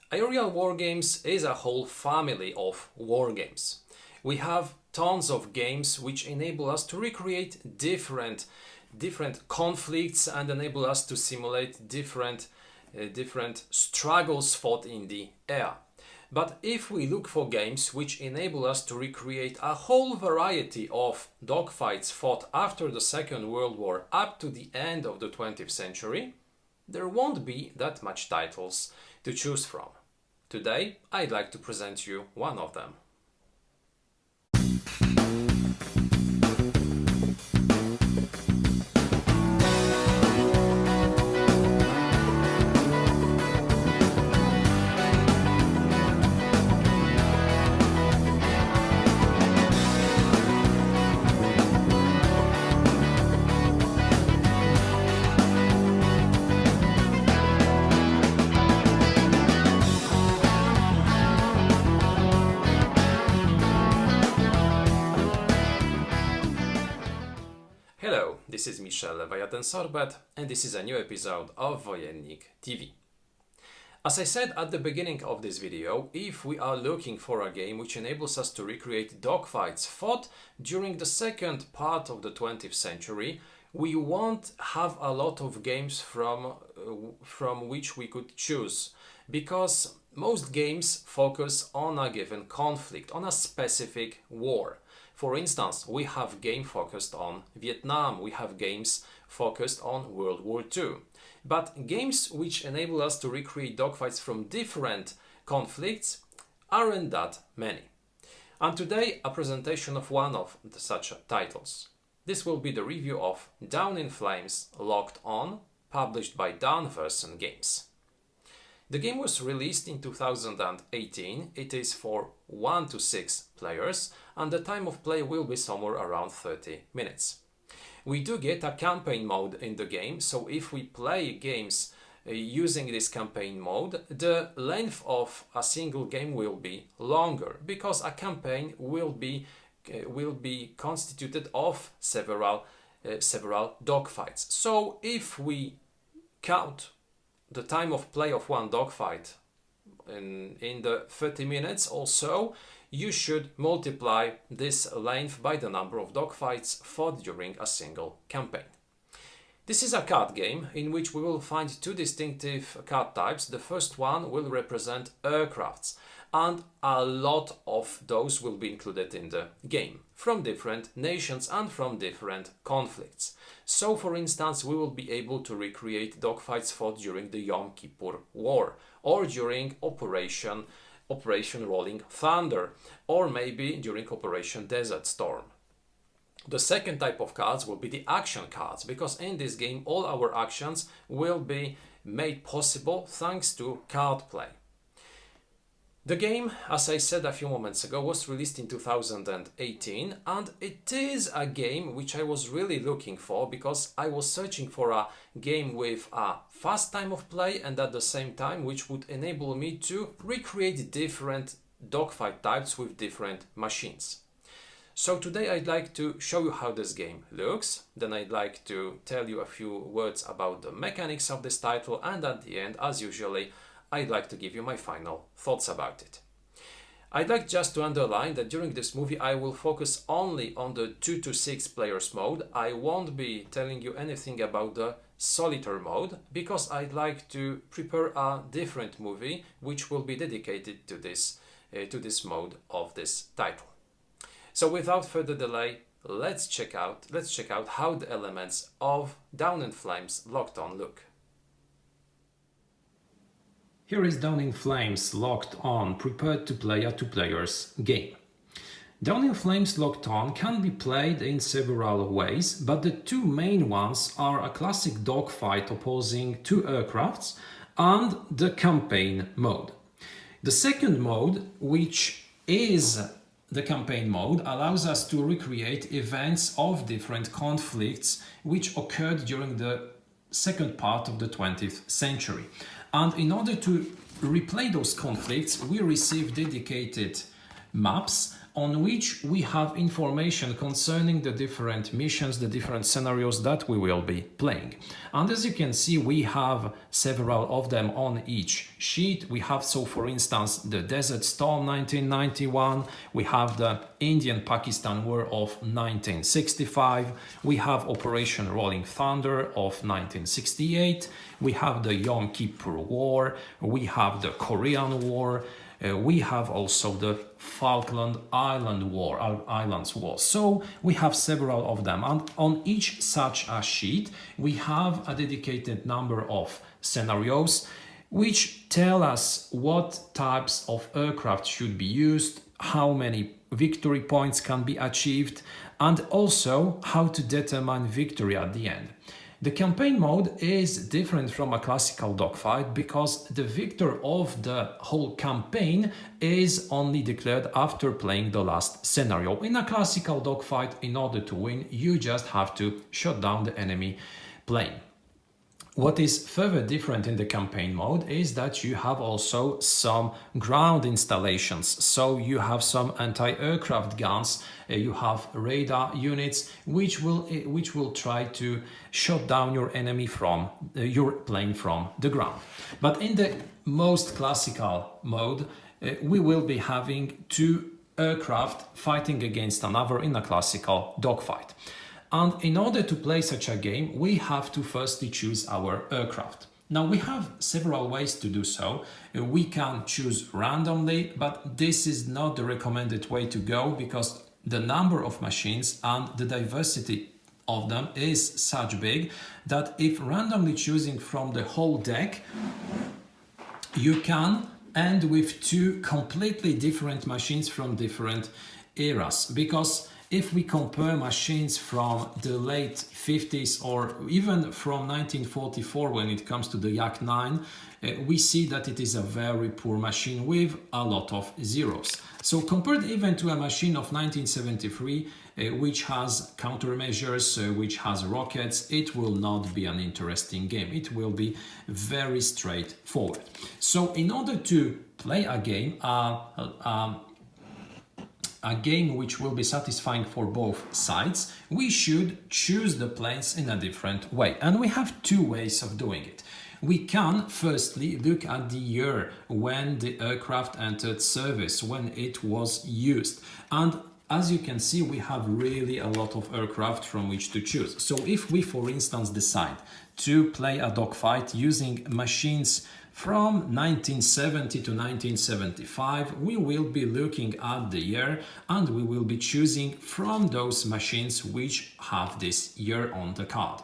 Aerial wargames is a whole family of wargames. We have tons of games which enable us to recreate different conflicts and enable us to simulate different struggles fought in the air. But if we look for games which enable us to recreate a whole variety of dogfights fought after the Second World War up to the end of the 20th century, there won't be that much titles to choose from. Today, I'd like to present you one of them. Hello, this is Michel Sorbet and this is a new episode of Wojennik TV. As I said at the beginning of this video, if we are looking for a game which enables us to recreate dogfights fought during the second part of the 20th century, we won't have a lot of games from which we could choose, because most games focus on a given conflict, on a specific war. For instance, we have games focused on Vietnam, we have games focused on World War II. But games which enable us to recreate dogfights from different conflicts aren't that many. And today, a presentation of one of such titles. This will be the review of Down in Flames Locked On, published by Verssen Games. The game was released in 2018, it is for 1 to 6 players and the time of play will be somewhere around 30 minutes. We do get a campaign mode in the game, so if we play games using this campaign mode, the length of a single game will be longer, because a campaign will be constituted of several dogfights. So if we count the time of play of one dogfight in the 30 minutes or so, you should multiply this length by the number of dogfights fought during a single campaign. This is a card game in which we will find two distinctive card types. The first one will represent aircrafts, and a lot of those will be included in the game, from different nations and from different conflicts. So, for instance, we will be able to recreate dogfights fought during the Yom Kippur War, or during Operation Rolling Thunder, or maybe during Operation Desert Storm. The second type of cards will be the action cards, because in this game all our actions will be made possible thanks to card play. The game, as I said a few moments ago, was released in 2018, and it is a game which I was really looking for, because I was searching for a game with a fast time of play and at the same time which would enable me to recreate different dogfight types with different machines. So today I'd like to show you how this game looks, then I'd like to tell you a few words about the mechanics of this title, and at the end, as usually, I'd like to give you my final thoughts about it. I'd like just to underline that during this movie I will focus only on the 2 to 6 players mode. I won't be telling you anything about the solitaire mode, because I'd like to prepare a different movie which will be dedicated to this mode of this title. So without further delay, let's check out how the elements of Down in Flames Locked On look. Here is Down in Flames Locked On, prepared to play a 2 players game. Down in Flames Locked On can be played in several ways, but the two main ones are a classic dogfight opposing 2 aircrafts and the campaign mode. The second mode, which is the campaign mode, allows us to recreate events of different conflicts which occurred during the second part of the 20th century. And in order to replay those conflicts, we receive dedicated maps on which we have information concerning the different missions, the different scenarios that we will be playing. And as you can see, we have several of them on each sheet. We have, so for instance, the Desert Storm 1991, we have the Indian-Pakistan War of 1965, we have Operation Rolling Thunder of 1968, we have the Yom Kippur War, we have the Korean War, we have also the Falkland Islands War. So we have several of them, and on each such a sheet we have a dedicated number of scenarios which tell us what types of aircraft should be used, how many victory points can be achieved, and also how to determine victory at the end. The campaign mode is different from a classical dogfight because the victor of the whole campaign is only declared after playing the last scenario. In a classical dogfight, in order to win, you just have to shut down the enemy plane. What is further different in the campaign mode is that you have also some ground installations. So you have some anti-aircraft guns, you have radar units which will try to shut down your enemy from your plane from the ground. But in the most classical mode, we will be having two aircraft fighting against another in a classical dogfight. And in order to play such a game, we have to firstly choose our aircraft. Now we have several ways to do so. We can choose randomly, but this is not the recommended way to go because the number of machines and the diversity of them is such big that if randomly choosing from the whole deck, you can end with two completely different machines from different eras. Because if we compare machines from the late 50s or even from 1944 when it comes to the Yak-9, we see that it is a very poor machine with a lot of zeros. So compared even to a machine of 1973, which has countermeasures, which has rockets, it will not be an interesting game. It will be very straightforward. So in order to play a game, a game which will be satisfying for both sides, we should choose the planes in a different way. And we have two ways of doing it. We can firstly look at the year when the aircraft entered service, when it was used. And as you can see, we have really a lot of aircraft from which to choose. So if we, for instance, decide to play a dogfight using machines from 1970 to 1975, we will be looking at the year and we will be choosing from those machines which have this year on the card.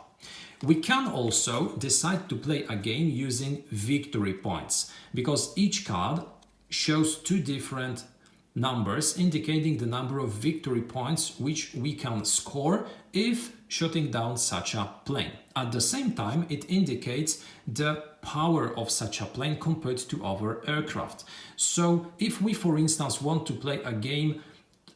We can also decide to play a game using victory points because each card shows two different numbers indicating the number of victory points which we can score if shutting down such a plane. At the same time, it indicates the power of such a plane compared to other aircraft. So if we, for instance, want to play a game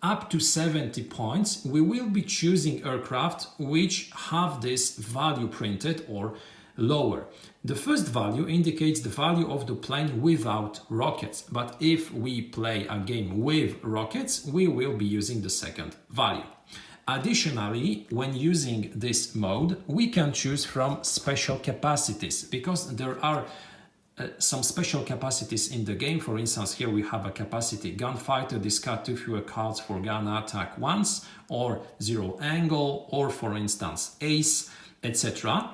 up to 70 points, we will be choosing aircraft which have this value printed or lower. The first value indicates the value of the plane without rockets, but if we play a game with rockets, we will be using the second value. Additionally, when using this mode, we can choose from special capacities because there are some special capacities in the game. For instance, here we have a capacity gunfighter, discard 2 fewer cards for gun attack once, or zero angle, or for instance ace, etc.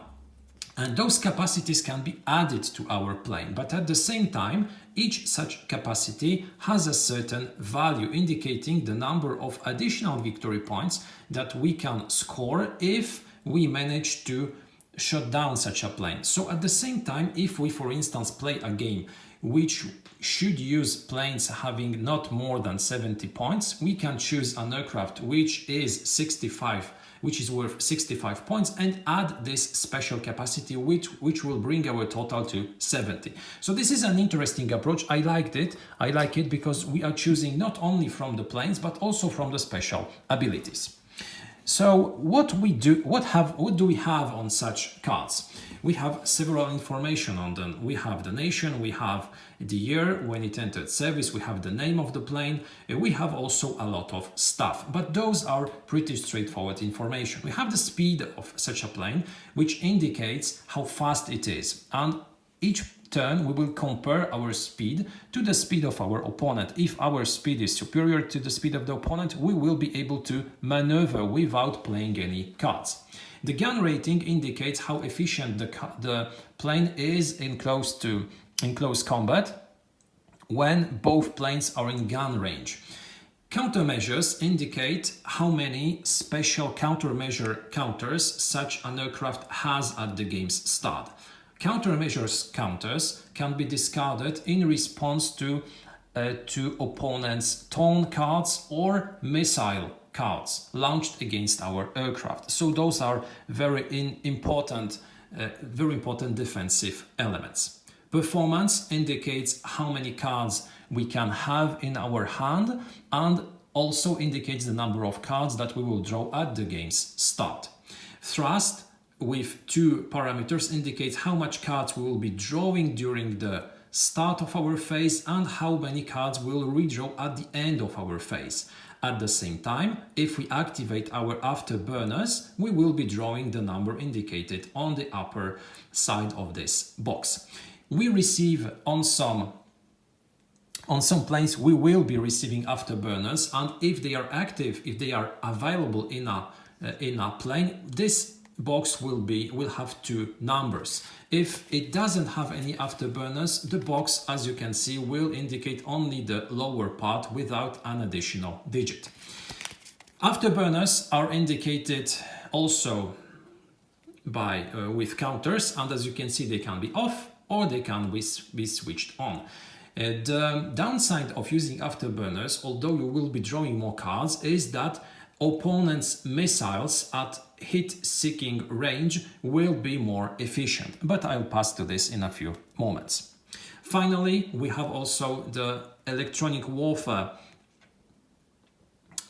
And those capacities can be added to our plane, but at the same time, each such capacity has a certain value indicating the number of additional victory points that we can score if we manage to shut down such a plane. So at the same time, if we, for instance, play a game which should use planes having not more than 70 points, we can choose an aircraft which is worth 65 points and add this special capacity which will bring our total to 70. So this is an interesting approach. I like it because we are choosing not only from the planes but also from the special abilities. So what do we have on such cards? We have several information on them. We have the nation, we have the year when it entered service, we have the name of the plane, we have also a lot of stuff, but those are pretty straightforward information. We have the speed of such a plane, which indicates how fast it is, and each turn we will compare our speed to the speed of our opponent. If our speed is superior to the speed of the opponent, we will be able to maneuver without playing any cards. The gun rating indicates how efficient the plane is in close combat when both planes are in gun range. Countermeasures indicate how many special countermeasure counters such an aircraft has at the game's start. Countermeasures counters can be discarded in response to opponents' taunt cards or missile cards launched against our aircraft. So those are very important defensive elements. Performance indicates how many cards we can have in our hand and also indicates the number of cards that we will draw at the game's start. Thrust with two parameters indicates how much cards we will be drawing during the start of our phase and how many cards we will redraw at the end of our phase. At the same time, if we activate our afterburners, we will be drawing the number indicated on the upper side of this box. We receive on some planes, we will be receiving afterburners, and if they are active, if they are available in a plane, this box will have two numbers. If it doesn't have any afterburners, the box, as you can see, will indicate only the lower part without an additional digit. Afterburners are indicated also by with counters, and as you can see, they can be off or they can be switched on. The downside of using afterburners, although you will be drawing more cards, is that opponents' missiles at hit-seeking range will be more efficient, but I'll pass to this in a few moments. Finally, we have also the electronic warfare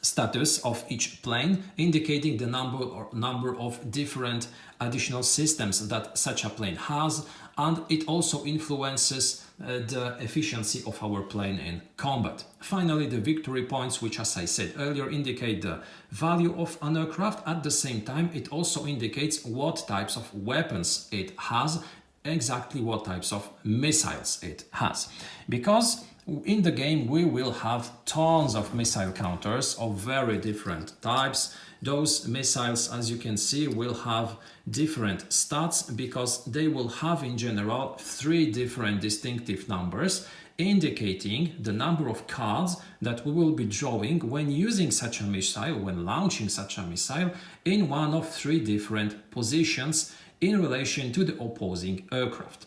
status of each plane, indicating the number of different additional systems that such a plane has, and it also influences the efficiency of our plane in combat. Finally, the victory points, which, as I said earlier, indicate the value of an aircraft. At the same time, it also indicates what types of weapons it has, exactly what types of missiles it has. Because in the game we will have tons of missile counters of very different types. Those missiles, as you can see, will have different stats because they will have in general 3 different distinctive numbers indicating the number of cards that we will be drawing when using such a missile, when launching such a missile in one of 3 different positions in relation to the opposing aircraft.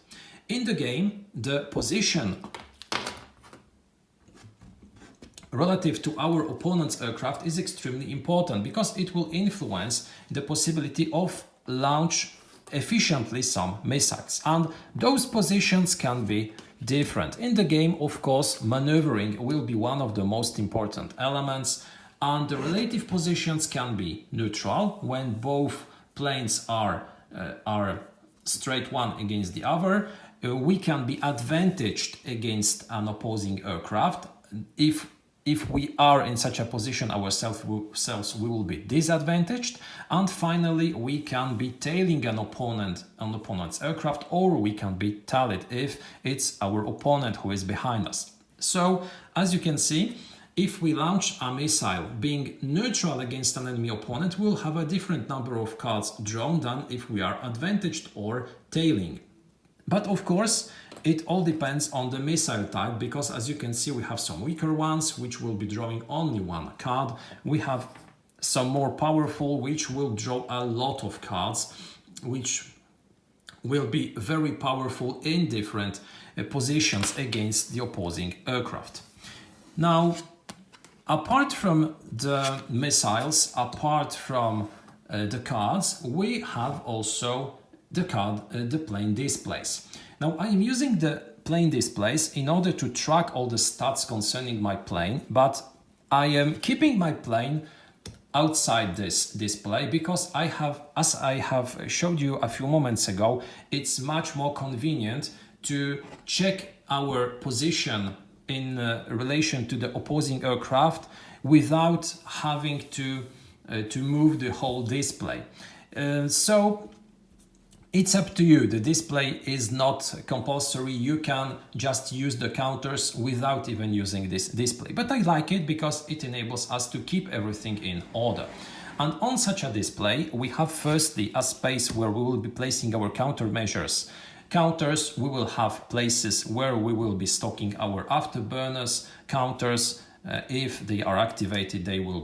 In the game, the position relative to our opponent's aircraft is extremely important because it will influence the possibility of launch efficiently some missiles, and those positions can be different. In the game, of course, maneuvering will be one of the most important elements, and the relative positions can be neutral when both planes are straight one against the other. We can be advantaged against an opposing aircraft. If we are in such a position ourselves, we will be disadvantaged. And finally, we can be tailing an opponent's aircraft, or we can be tallied if it's our opponent who is behind us. So, as you can see, if we launch a missile being neutral against an enemy opponent, we'll have a different number of cards drawn than if we are advantaged or tailing. But of course, it all depends on the missile type, because as you can see, we have some weaker ones, which will be drawing only 1 card. We have some more powerful, which will draw a lot of cards, which will be very powerful in different positions against the opposing aircraft. Now, apart from the missiles, apart from the cards, we have also the plane displays. Now, I am using the plane displays in order to track all the stats concerning my plane, but I am keeping my plane outside this display, because as I have showed you a few moments ago, it's much more convenient to check our position in relation to the opposing aircraft without having to move the whole display. So it's up to you. The display is not compulsory. You can just use the counters without even using this display. But I like it because it enables us to keep everything in order. And on such a display, we have firstly a space where we will be placing our countermeasures. Counters, we will have places where we will be stocking our afterburners. Counters, if they are activated, they will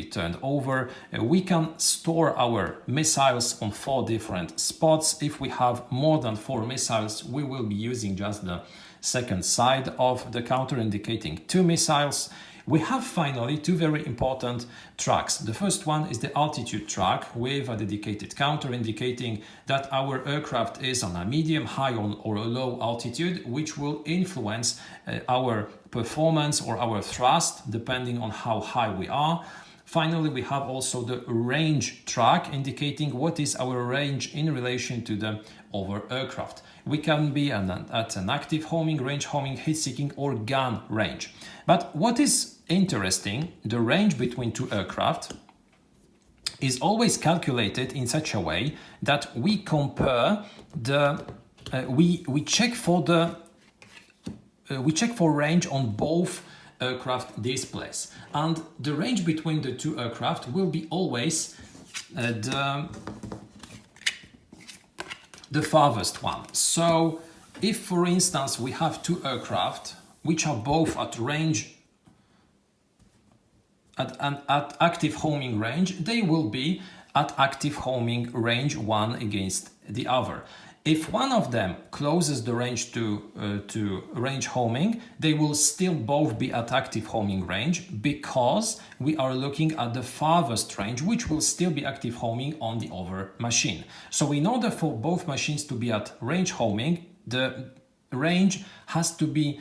be turned over. We can store our missiles on 4 different spots. If we have more than 4 missiles, we will be using just the second side of the counter, indicating 2 missiles. We have finally 2 very important tracks. The first one is the altitude track with a dedicated counter indicating that our aircraft is on a medium, high or a low altitude, which will influence our performance or our thrust depending on how high we are. Finally, we have also the range track indicating what is our range in relation to the other aircraft. We can be at an active homing, range homing, heat-seeking or gun range. But what is interesting, the range between 2 aircraft is always calculated in such a way that we compare we check for range on both aircraft displays, and the range between the 2 aircraft will be always the farthest one. So if, for instance, we have 2 aircraft which are both at range at active homing range, they will be at active homing range one against the other. If one of them closes the range to range homing, they will still both be at active homing range, because we are looking at the farthest range, which will still be active homing on the other machine. So in order for both machines to be at range homing, the range has to be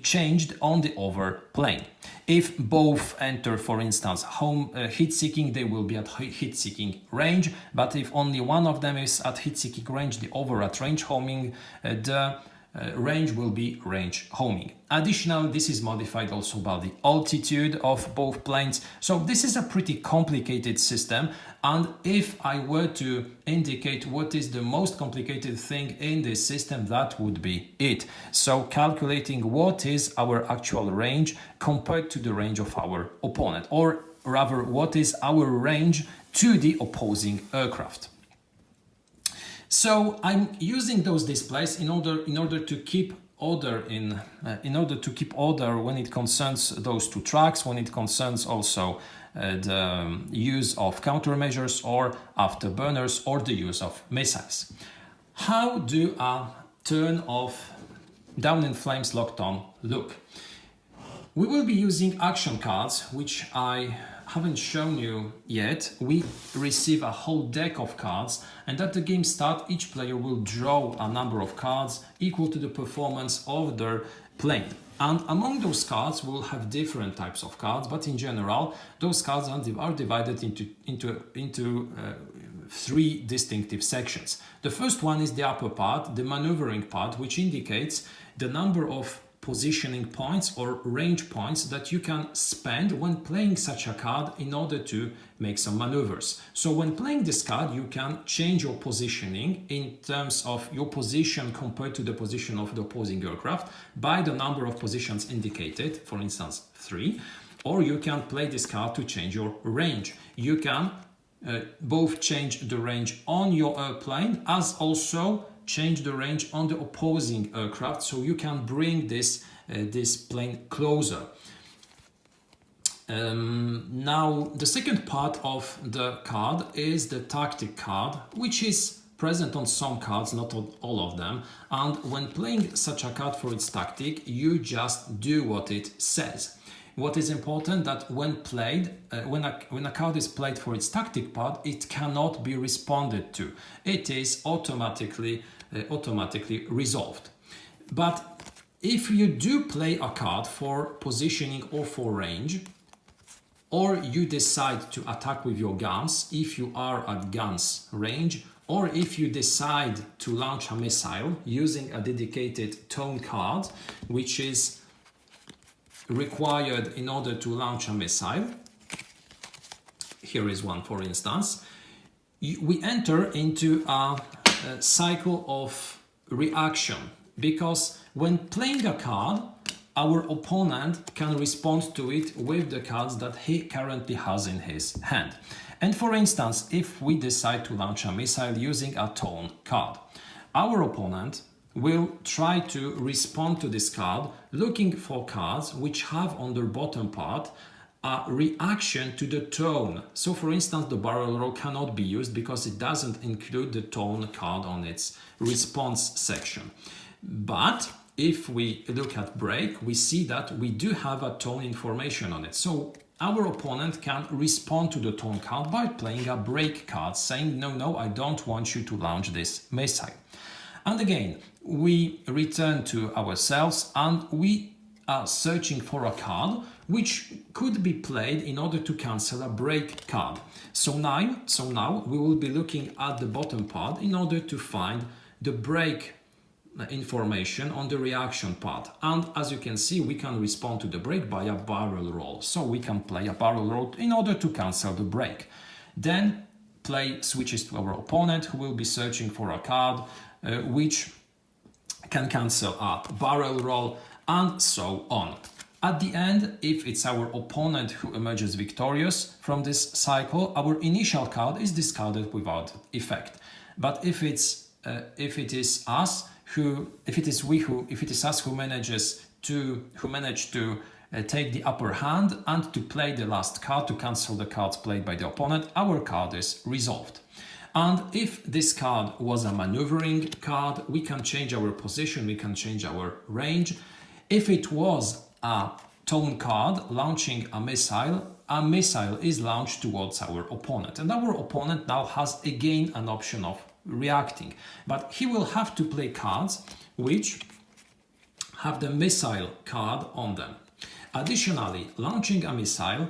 changed on the other plane. If both enter, for instance, heat-seeking, they will be at heat-seeking range. But if only one of them is at heat-seeking range, the other at range homing, the range will be range homing. Additionally, this is modified also by the altitude of both planes. So this is a pretty complicated system. And if I were to indicate what is the most complicated thing in this system, that would be it. So calculating what is our actual range compared to the range of our opponent, or rather what is our range to the opposing aircraft. So I'm using those displays in order to keep order when it concerns those 2 tracks, when it concerns also the use of countermeasures or afterburners or the use of missiles. How do a turn of Down in Flames Locked On look? We will be using action cards, which I haven't shown you yet. We receive a whole deck of cards, and at the game start, each player will draw a number of cards equal to the performance of their plane. And among those cards, we'll have different types of cards, but in general, those cards are divided into 3 distinctive sections. The first one is the upper part, the maneuvering part, which indicates the number of positioning points or range points that you can spend when playing such a card in order to make some maneuvers. So when playing this card, you can change your positioning in terms of your position compared to the position of the opposing aircraft by the number of positions indicated, for instance 3, or you can play this card to change your range. You can both change the range on your airplane as also change the range on the opposing aircraft, so you can bring this plane closer. Now, the second part of the card is the tactic card, which is present on some cards, not on all of them. And when playing such a card for its tactic, you just do what it says. What is important that when played, when a card is played for its tactic part, it cannot be responded to. It is automatically resolved. But if you do play a card for positioning or for range, or you decide to attack with your guns if you are at guns range, or if you decide to launch a missile using a dedicated tone card, which is required in order to launch a missile. Here is one, for instance. We enter into a cycle of reaction, because when playing a card, our opponent can respond to it with the cards that he currently has in his hand. And for instance, if we decide to launch a missile using a tone card, our opponent will try to respond to this card looking for cards which have on their bottom part a reaction to the tone. So for instance, the barrel roll cannot be used because it doesn't include the tone card on its response section. But if we look at break, we see that we do have a tone information on it. So our opponent can respond to the tone card by playing a break card, saying, no, I don't want you to launch this missile. And again, we return to ourselves and we are searching for a card which could be played in order to cancel a break card. So now we will be looking at the bottom part in order to find the break information on the reaction part. And as you can see, we can respond to the break by a barrel roll. So we can play a barrel roll in order to cancel the break. Then play switches to our opponent, who will be searching for a card which can cancel a barrel roll, and so on. At the end, if it's our opponent who emerges victorious from this cycle, our initial card is discarded without effect. But if it is us who manage to take the upper hand and to play the last card to cancel the cards played by the opponent, our card is resolved. And if this card was a maneuvering card, we can change our position, we can change our range. If it was a tone card launching a missile is launched towards our opponent. And our opponent now has again an option of reacting. But he will have to play cards which have the missile card on them. Additionally, launching a missile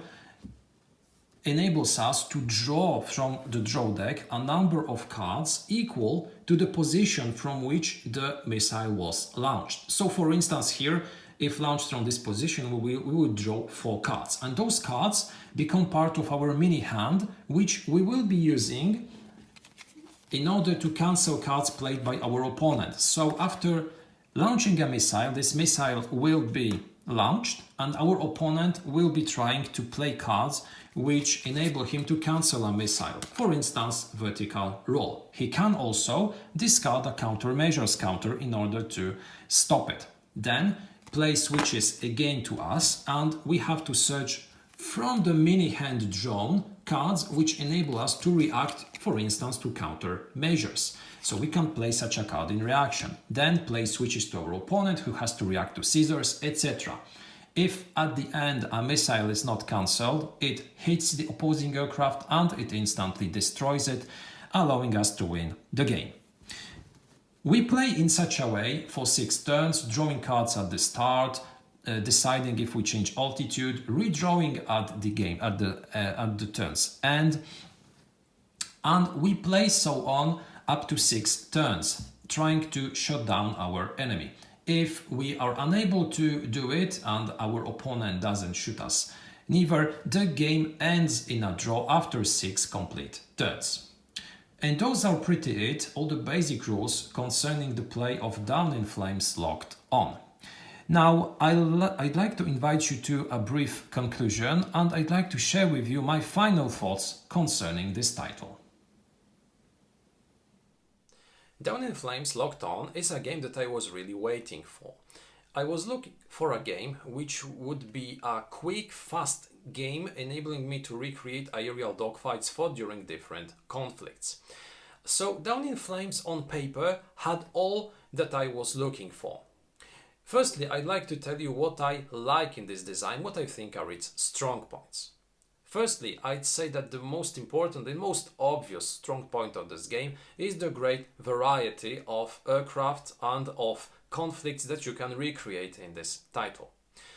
enables us to draw from the draw deck a number of cards equal to the position from which the missile was launched. So for instance here, if launched from this position, we would draw 4 cards. And those cards become part of our mini hand, which we will be using in order to cancel cards played by our opponent. So after launching a missile, this missile will be launched and our opponent will be trying to play cards which enable him to cancel a missile, for instance, vertical roll. He can also discard a countermeasures counter in order to stop it. Then play switches again to us and we have to search from the mini hand drawn cards which enable us to react, for instance, to countermeasures. So we can play such a card in reaction. Then play switches to our opponent who has to react to scissors, etc. If at the end a missile is not cancelled, it hits the opposing aircraft and it instantly destroys it, allowing us to win the game. We play in such a way for 6 turns, drawing cards at the start, deciding if we change altitude, redrawing at the game at the turns end, and we play so on up to 6 turns, trying to shut down our enemy. If we are unable to do it and our opponent doesn't shoot us neither, the game ends in a draw after 6 complete turns. And those are pretty it, all the basic rules concerning the play of Down in Flames Locked On. Now, I'd like to invite you to a brief conclusion and I'd like to share with you my final thoughts concerning this title. Down in Flames Locked On is a game that I was really waiting for. I was looking for a game which would be a quick, fast game enabling me to recreate aerial dogfights fought during different conflicts. So Down in Flames on paper had all that I was looking for. Firstly, I'd like to tell you what I like in this design, what I think are its strong points. Firstly, I'd say that the most important and most obvious strong point of this game is the great variety of aircraft and of conflicts that you can recreate in this title.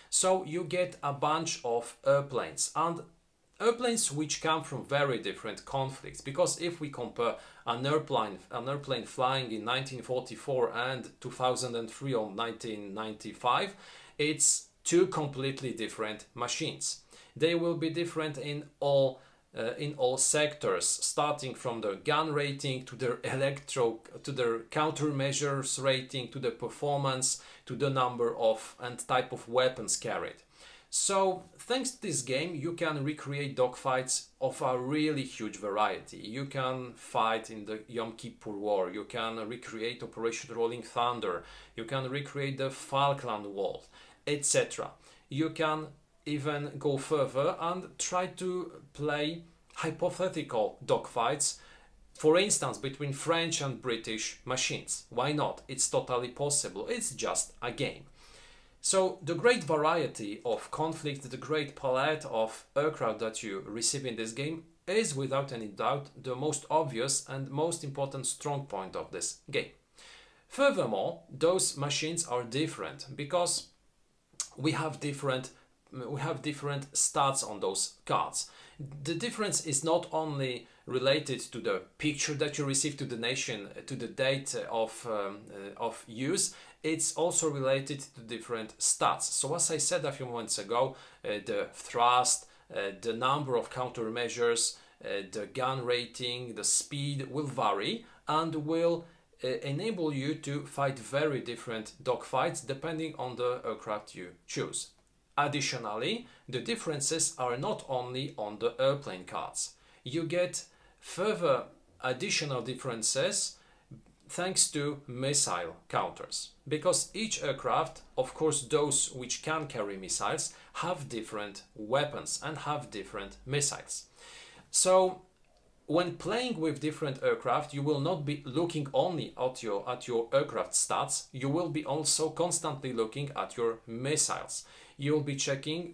So you get a bunch of airplanes, and Airplanes which come from very different conflicts, because if we compare an airplane flying in 1944 and 2003 or 1995, it's two completely different machines. They will be different in all sectors, starting from the gun rating to their to their countermeasures rating, to the performance, to the number of and type of weapons carried. So thanks to this game, you can recreate dogfights of a really huge variety. You can fight in the Yom Kippur War, you can recreate Operation Rolling Thunder, you can recreate the Falkland War, etc. You can even go further and try to play hypothetical dogfights, for instance, between French and British machines. Why not? It's totally possible. It's just a game. So the great variety of conflict, the great palette of aircraft that you receive in this game is without any doubt the most obvious and most important strong point of this game. Furthermore, those machines are different because we have different stats on those cards. The difference is not only related to the picture that you receive, to the nation, to the date of use. It's also related to different stats. So as I said a few moments ago, the thrust, the number of countermeasures, the gun rating, the speed will vary and will enable you to fight very different dogfights depending on the aircraft you choose. Additionally, the differences are not only on the airplane cards. You get further additional differences thanks to missile counters, because each aircraft, of course those which can carry missiles, have different weapons and have different missiles. So when playing with different aircraft, you will not be looking only at your aircraft stats, you will be also constantly looking at your missiles. You'll be checking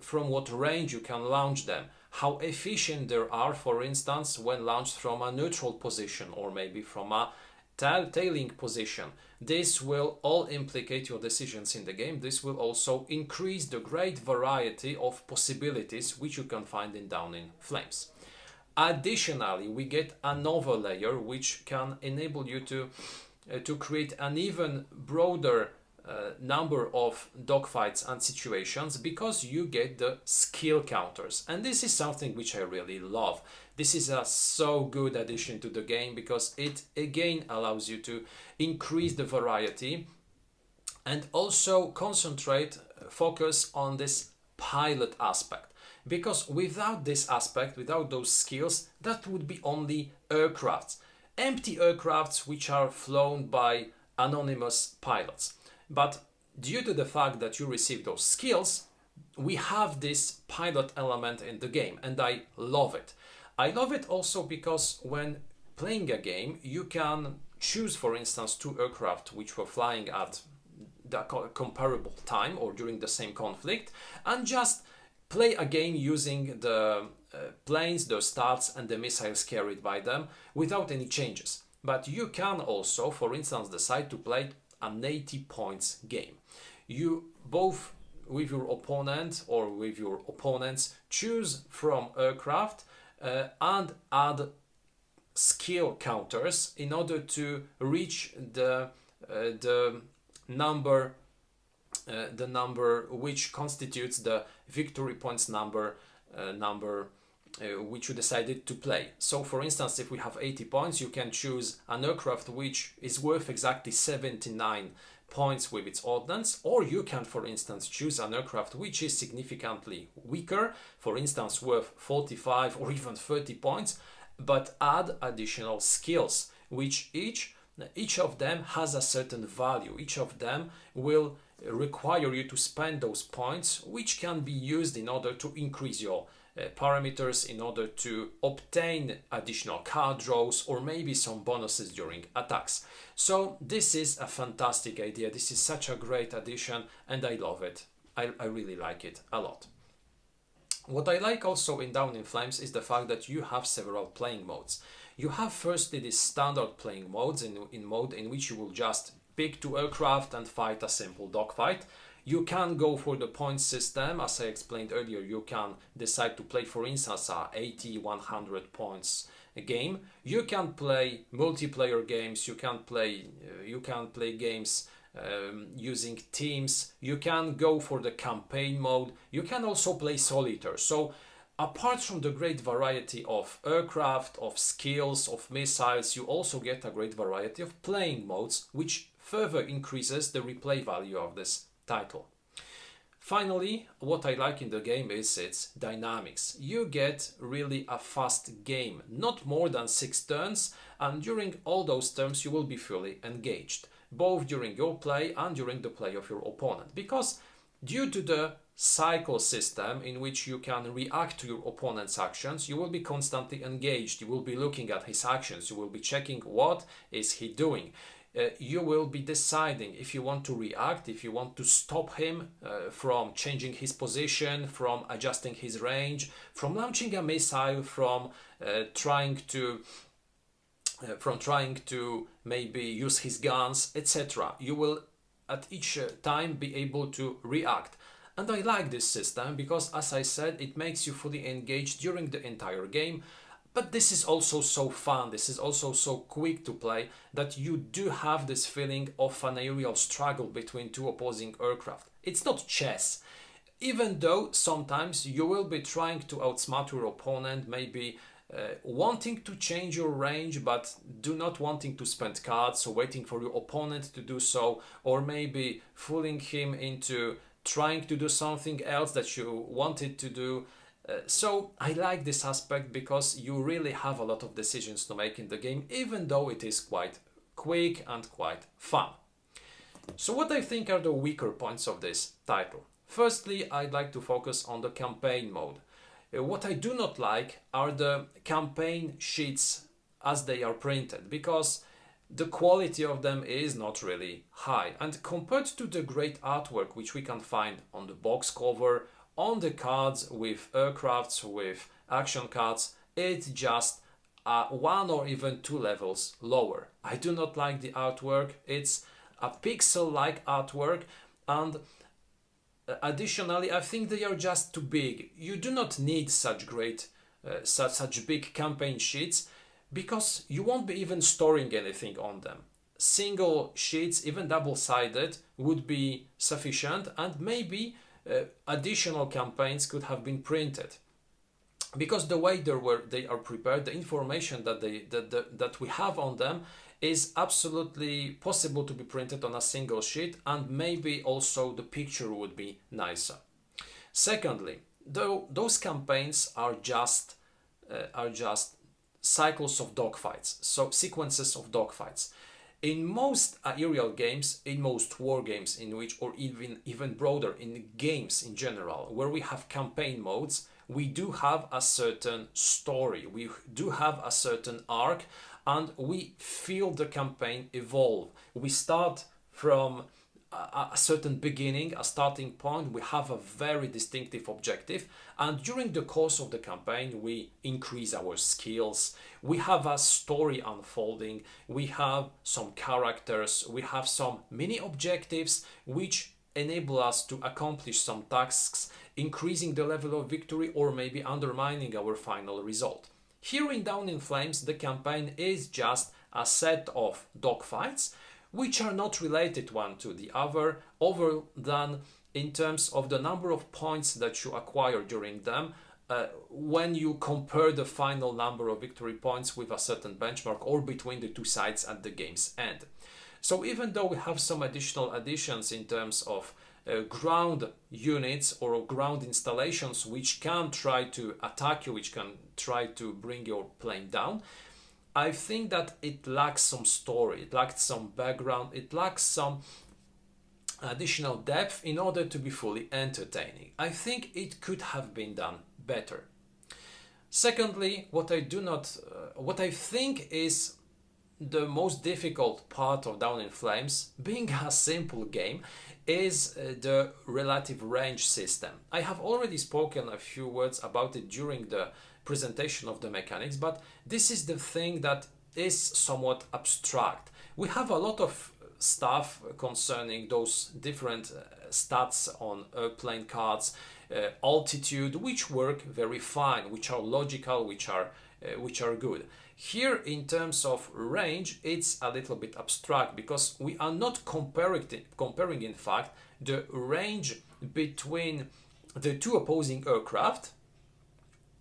from what range you can launch them, how efficient they are, for instance, when launched from a neutral position or maybe from a tailing position. This will all implicate your decisions in the game. This will also increase the great variety of possibilities which you can find in Down in Flames. Additionally, we get another layer which can enable you to create an even broader number of dogfights and situations, because you get the skill counters, and this is something which I really love. This is a so good addition to the game because it again allows you to increase the variety and also focus on this pilot aspect, because without this aspect, without those skills, that would be only aircrafts, empty aircrafts which are flown by anonymous pilots. But due to the fact that you receive those skills, we have this pilot element in the game, and I love it. I love it also because when playing a game, you can choose, for instance, two aircraft which were flying at the comparable time or during the same conflict, and just play a game using the planes, the stats, and the missiles carried by them without any changes. But you can also, for instance, decide to play an 80 points game. You both with your opponent or with your opponents choose from aircraft and add skill counters in order to reach the number which constitutes the victory points number which you decided to play. So for instance, if we have 80 points, you can choose an aircraft which is worth exactly 79 points with its ordnance, or you can, for instance, choose an aircraft which is significantly weaker, for instance worth 45 or even 30 points, but add additional skills, which each of them has a certain value. Each of them will require you to spend those points, which can be used in order to increase your parameters, in order to obtain additional card draws or maybe some bonuses during attacks. So this is a fantastic idea. This is such a great addition and I love it. I really like it a lot. What I like also in Down in Flames is the fact that you have several playing modes. You have firstly the standard playing modes in mode in which you will just pick two aircraft and fight a simple dogfight. You can go for the point system, as I explained earlier. You can decide to play, for instance, a 80, 100 points a game. You can play multiplayer games. You can play games using teams. You can go for the campaign mode. You can also play solitaire. So apart from the great variety of aircraft, of skills, of missiles, you also get a great variety of playing modes, which further increases the replay value of this title. Finally, what I like in the game is its dynamics. You get really a fast game, not more than 6 turns, and during all those turns you will be fully engaged, both during your play and during the play of your opponent, because due to the cycle system in which you can react to your opponent's actions, you will be constantly engaged. You will be looking at his actions. You will be checking what is he doing. You will be deciding if you want to react, if you want to stop him from changing his position, from adjusting his range, from launching a missile, from trying to maybe use his guns, etc. You will at each time be able to react. And I like this system because, as I said, it makes you fully engaged during the entire game. But this is also so fun, this is also so quick to play, that you do have this feeling of an aerial struggle between two opposing aircraft. It's not chess. Even though sometimes you will be trying to outsmart your opponent, maybe wanting to change your range but do not wanting to spend cards, so waiting for your opponent to do so, or maybe fooling him into trying to do something else that you wanted to do. So I like this aspect because you really have a lot of decisions to make in the game, even though it is quite quick and quite fun. So what I think are the weaker points of this title? Firstly, I'd like to focus on the campaign mode. What I do not like are the campaign sheets as they are printed, because the quality of them is not really high. And compared to the great artwork which we can find on the box cover, on the cards with aircrafts, with action cards, it's just 1 or even 2 levels lower. I do not like the artwork. It's a pixel-like artwork, and additionally, I think they are just too big. You do not need such big campaign sheets, because you won't be even storing anything on them. Single sheets, even double-sided, would be sufficient, and maybe additional campaigns could have been printed, because the way they are prepared, the information that we have on them is absolutely possible to be printed on a single sheet, and maybe also the picture would be nicer. Secondly, though those campaigns are just cycles of dogfights, so sequences of dogfights. In most aerial games, in most war games, in which, or even broader, in games in general, where we have campaign modes, we do have a certain story, we do have a certain arc, and we feel the campaign evolve. We start from a certain beginning, a starting point. We have a very distinctive objective, and during the course of the campaign we increase our skills. We have a story unfolding, we have some characters, we have some mini objectives which enable us to accomplish some tasks, increasing the level of victory or maybe undermining our final result. Here in Down in Flames, the campaign is just a set of dogfights which are not related one to the other than in terms of the number of points that you acquire during them when you compare the final number of victory points with a certain benchmark or between the two sides at the game's end. So even though we have some additional additions in terms of ground units or ground installations which can try to attack you, which can try to bring your plane down, I think that it lacks some story, it lacks some background, it lacks some additional depth in order to be fully entertaining. I think it could have been done better. Secondly, what I think is the most difficult part of Down in Flames, being a simple game, is the relative range system. I have already spoken a few words about it during the presentation of the mechanics, but this is the thing that is somewhat abstract. We have a lot of stuff concerning those different stats on airplane cards, altitude, which work very fine, which are logical, which are good. Here, in terms of range, it's a little bit abstract because we are not comparing in fact the range between the two opposing aircraft.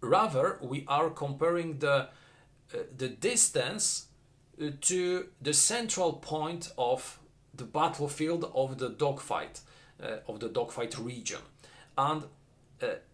Rather, we are comparing the distance to the central point of the battlefield of the dogfight region. And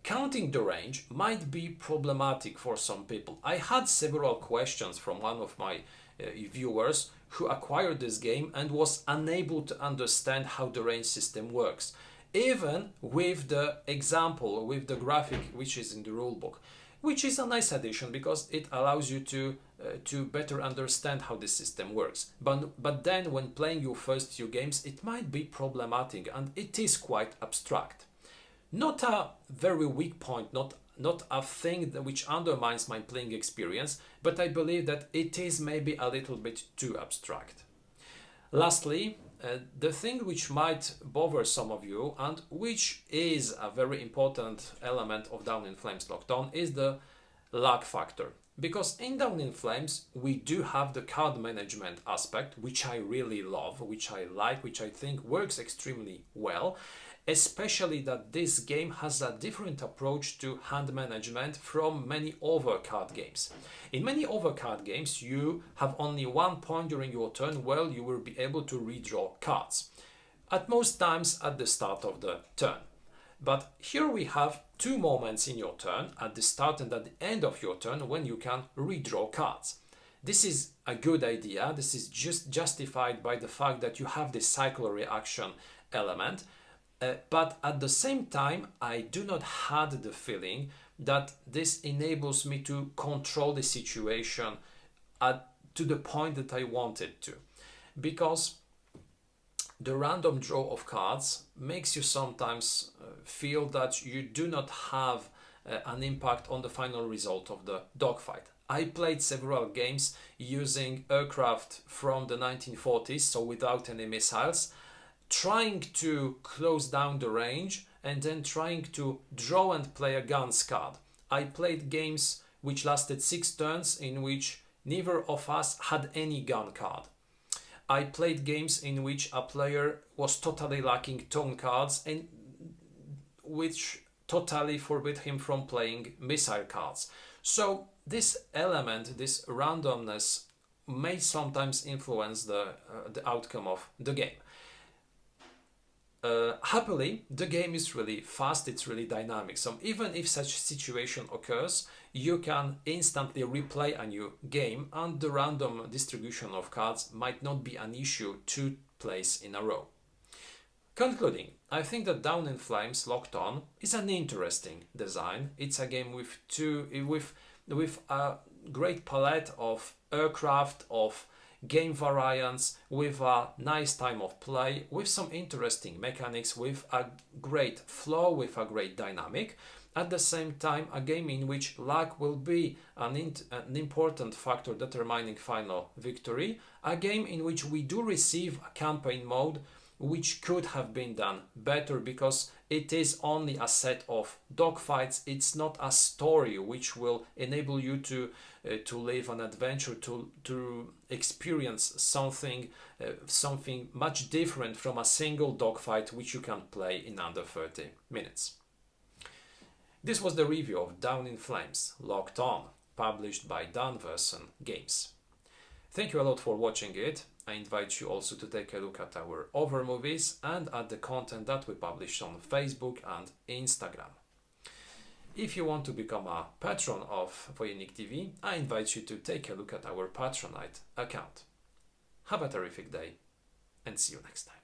counting the range might be problematic for some people. I had several questions from one of my viewers who acquired this game and was unable to understand how the range system works, even with the example, with the graphic which is in the rulebook, which is a nice addition because it allows you to better understand how the system works. But then when playing your first few games, it might be problematic and it is quite abstract. Not a very weak point, not a thing which undermines my playing experience, but I believe that it is maybe a little bit too abstract. Lastly, the thing which might bother some of you and which is a very important element of Down in Flames Locked On is the luck factor. Because in Down in Flames we do have the card management aspect, which I really love, which I like, which I think works extremely well. Especially that this game has a different approach to hand management from many other card games. In many other card games, you have only 1 point during your turn where you will be able to redraw cards, at most times at the start of the turn. But here we have 2 moments in your turn, at the start and at the end of your turn, when you can redraw cards. This is a good idea. This is just justified by the fact that you have this cycle reaction element. But at the same time, I do not have the feeling that this enables me to control the situation to the point that I wanted to. Because the random draw of cards makes you sometimes feel that you do not have an impact on the final result of the dogfight. I played several games using aircraft from the 1940s, so without any missiles, trying to close down the range and then trying to draw and play a guns card. I played games which lasted 6 turns in which neither of us had any gun card. I played games in which a player was totally lacking tone cards and which totally forbid him from playing missile cards. So this element, this randomness, may sometimes influence the outcome of the game. Happily, the game is really fast, it's really dynamic. So even if such situation occurs, you can instantly replay a new game and the random distribution of cards might not be an issue 2 plays in a row. Concluding, I think that Down in Flames Locked On is an interesting design. It's a game with a great palette of aircraft, of game variants, with a nice time of play, with some interesting mechanics, with a great flow, with a great dynamic. At the same time, a game in which luck will be an important factor determining final victory. A game in which we do receive a campaign mode which could have been done better because it is only a set of dogfights. It's not a story which will enable you to live an adventure, to experience something much different from a single dogfight which you can play in under 30 minutes. This was the review of Down in Flames Locked On, published by Verssen Games. Thank you a lot for watching it. I invite you also to take a look at our other movies and at the content that we publish on Facebook and Instagram. If you want to become a patron of Wojennik TV, I invite you to take a look at our Patronite account. Have a terrific day and see you next time.